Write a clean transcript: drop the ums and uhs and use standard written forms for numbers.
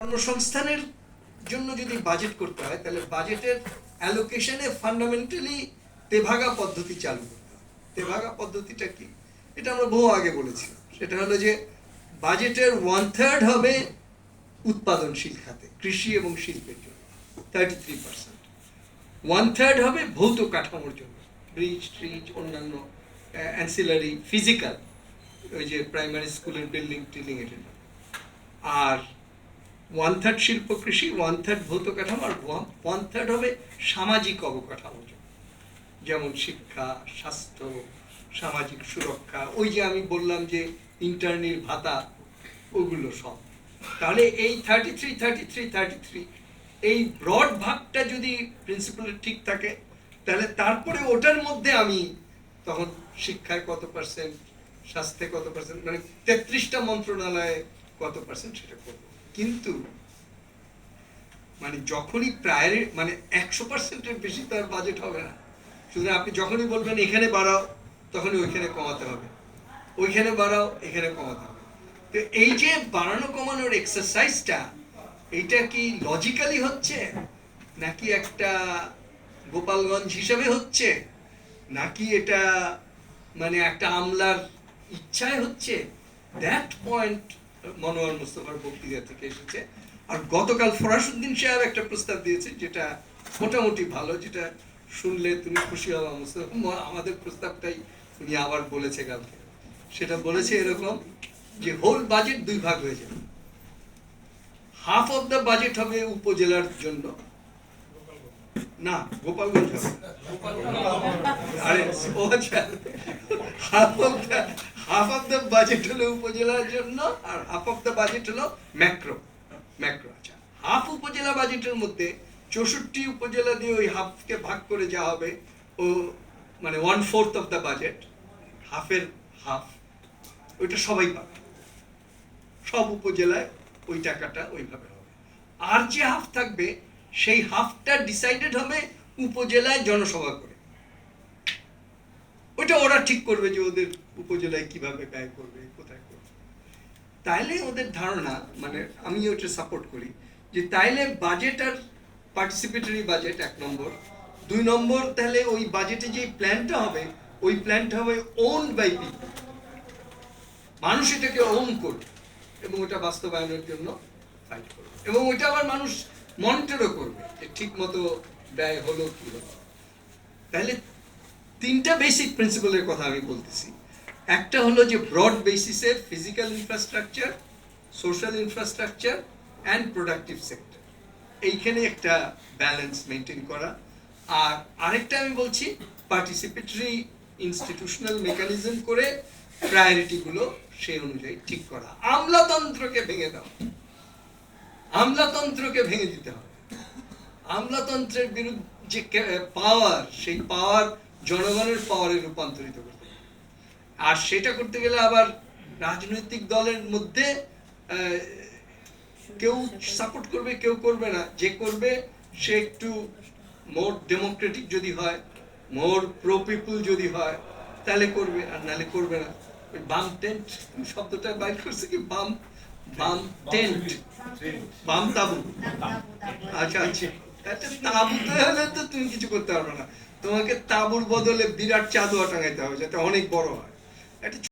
কর্মসংস্থানের জন্য যদি বাজেট করতে হয় তাহলে বাজেটের অ্যালোকেশনে ফান্ডামেন্টালি তেভাগা পদ্ধতি চালু করতে হবে। তেভাগা পদ্ধতিটা কি, এটা আমরা বহু আগে বলেছিলাম। সেটা হলো যে বাজেটের 1/3 হবে উৎপাদনশীল খাতে, কৃষি এবং শিল্পের জন্য 33%, 1/3 হবে ভৌত কাঠামোর জন্য, ব্রিজ ট্রিজ অন্যান্য অ্যান্সিলারি ফিজিক্যাল, ওই যে প্রাইমারি স্কুলের বিল্ডিং টিল্ডিং এর জন্য, আর 1/3 শিল্প কৃষি, 1/3 ভৌত কাঠামো, আর 1/3 হবে সামাজিক অবকাঠামোর জন্য, যেমন শিক্ষা, স্বাস্থ্য, সামাজিক সুরক্ষা, ওই যে আমি বললাম যে ইন্টার্নির ভাতা, ওগুলো সব। তাহলে এই 33 এই ব্রড ভাগটা যদি প্রিন্সিপাল ঠিক থাকে, তাহলে তারপরে ওটার মধ্যে আমি তখন শিক্ষায় কত পার্সেন্ট, স্বাস্থ্যে কত পার্সেন্ট, মানে 33টা মন্ত্রণালয়ে কত পার্সেন্ট সেটা করবো। কিন্তু মানে যখনই প্রায় মানে 100%-এর বেশি তো আর বাজেট হবে না। সুতরাং আপনি যখনই বলবেন এখানে বাড়াও, তখনই ওইখানে কমাতে হবে, ওইখানে বাড়াও, এখানে কমাতে হবে। তো এই যে বাড়ানো কমানোর এক্সারসাইজটা, এইটা কি লজিক্যালি হচ্ছে, নাকি একটা গোপালগঞ্জ হিসেবে হচ্ছে, নাকি এটা মানে একটা আমলার ইচ্ছায় হচ্ছে, দ্যাট পয়েন্ট মনোয়ার মুস্তফার বক্তৃতা থেকে এসেছে। আর গতকাল ফরাসউদ্দিন সাহেব একটা প্রস্তাব দিয়েছে, যেটা মোটামুটি ভালো, যেটা শুনলে তুমি খুশি হবা মুস্তফা। আমাদের প্রস্তাবটাই উনি আবার বলেছে কালকে। সেটা বলেছে এরকম যে হোল বাজেট 2 ভাগ হয়ে যাবে, হাফ অফ দ্য বাজেট হবে উপজেলার জন্য, না গোপালগঞ্জ হবে, আরে ও আচ্ছা, হাফ অফ দ্য বাজেট হলো উপজেলার জন্য, আর হাফ অফ দ্য বাজেট হলো ম্যাক্রো। আচ্ছা, হাফ উপজেলা বাজেটের মধ্যে 64 উপজেলা দিয়ে ওই হাফকে ভাগ করে যা হবে, ও মানে 1/4 অফ দ্য বাজেট, হাফের হাফ, ওইটা সবাই পাবে, সব উপজেলায় ওই টাকাটা ওইভাবে হবে। আর যে হাফ থাকবে, সেই হাফটা ডিসাইডেড হবে উপজেলায় জনসভা করে। ওইটা ওরা ঠিক করবে যে ওদের উপজেলায় কিভাবে ব্যয় করবে, কোথায় করবে। তাইলে ওদের ধারণা, মানে আমি ওটা সাপোর্ট করি, যে তাইলে বাজেট আর পার্টিসিপেটরি বাজেট 1 নম্বর, 2 নম্বর, তাহলে ওই বাজেটে যে প্ল্যানটা হবে, ওই প্ল্যানটা হবে ওনড বাই পিপল, মানুষ এটাকে ওন করবে এবং ওটা বাস্তবায়নের জন্য ফাইট করবে, এবং ওইটা আবার মানুষ মনিটরও করবে যে ঠিক মতো ব্যয় হলো কি হলো। তাহলে 3টা বেসিক প্রিন্সিপালের কথা আমি বলতেছি। একটা হলো যে ব্রড বেসিসে physical infrastructure, social infrastructure and productive sector, এইখানে একটা ব্যালেন্স মেনটেন করা। আর আরেকটা আমি বলছি পার্টিসিপেটরি ইনস্টিটিউশনাল মেকানিজম করে প্রায়োরিটিগুলো সেই অনুযায়ী ঠিক করা। আমলাতন্ত্রকে ভেঙে দাও, আমলাতন্ত্রকে ভেঙে দিতে হবে। আমলাতন্ত্রের বিরুদ্ধে যে পাওয়ার, সেই পাওয়ার জনগণের পাওয়ারে রূপান্তরিত করতে হবে। আর সেটা করতে গেলে আবার রাজনৈতিক দলের মধ্যে কেউ সাপোর্ট করবে, কেউ করবে না। যে করবে সে একটু মোর ডেমোক্রেটিক যদি হয়, মোর প্রো পিপল যদি হয়, তাহলে করবে, আর নাহলে করবে না। বাম টেন্ট শব্দটা বাইর করছে কি, বাম টেন্ট, বাম তাবু। আচ্ছা, তাবুতে হলে তো তুমি কিছু করতে পারবে না, তোমাকে তাবুর বদলে বিরাট চাদুয়া টাঙাইতে হবে যাতে অনেক বড় হয়। একটা